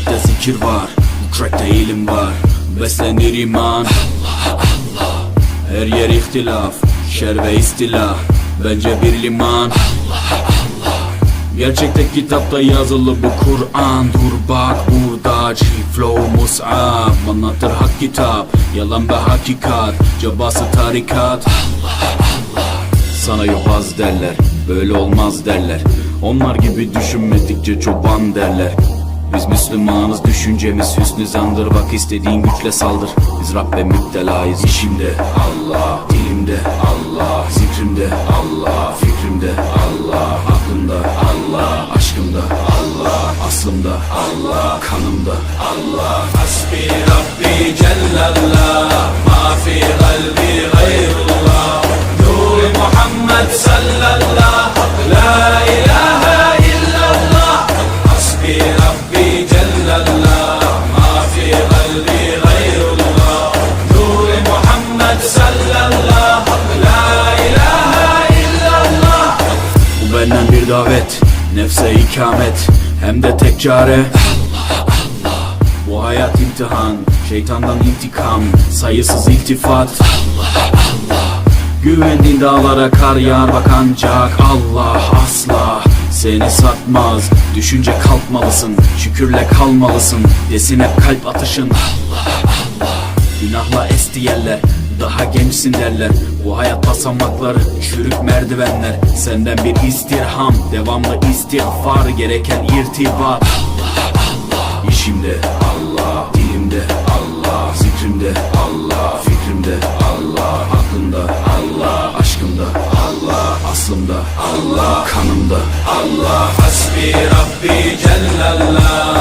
rapte zikir var, bu trackte ilim var. Beslenir iman, Allah Allah. Her yer ihtilaf, şer ve istila. Bence bir liman, Allah Allah. Gerçekte kitapta yazılı bu Kur'an. Dur bak burada G-Flow Mus'ab. Anlatır hak kitap, yalan ve hakikat. Cabası tarikat, Allah Allah. Sana yobaz derler, böyle olmaz derler. Onlar gibi düşünmedikçe çoban derler. Biz Müslümanız, düşüncemiz hüsnü zandır. Bak istediğin güçle saldır, biz Rabbe müptelayız. İşimde Allah, dilimde Allah, zikrimde Allah, fikrimde Allah, aklımda Allah, aşkımda Allah, aslımda Allah, kanımda Allah. Hasbi Rabbi Cellallah, ma fi kalbi gayrullah. Nur Muhammed sallallahu, la ilahe illallah. Hasbi Rabbi Cellallah, ma fi kalbi gayrullah. Nur Muhammed sallallahu, la ilahe illallah. Bu benden bir davet, nefse ikamet, hem de tek çare Allah Allah. Bu hayat imtihan, şeytandan intikam, sayısız iltifat Allah Allah. Güvendiğin dağlara kar yağar bak ancak Allah asla seni satmaz. Düşünce kalkmalısın, şükürle kalmalısın. Desin hep kalp atışın Allah Allah. Günahla esti yerler, daha gençsin derler. Bu hayat basamakları, çürük merdivenler. Senden bir istirham, devamlı istiğfar, gereken irtibat Allah Allah. İşimde Allah, dilimde Allah, zikrimde Allah, fikrimde Allah, aklımda Allah, aşkımda Allah, aslımda Allah, kanımda Allah. Hasbi Rabbi Cellallah,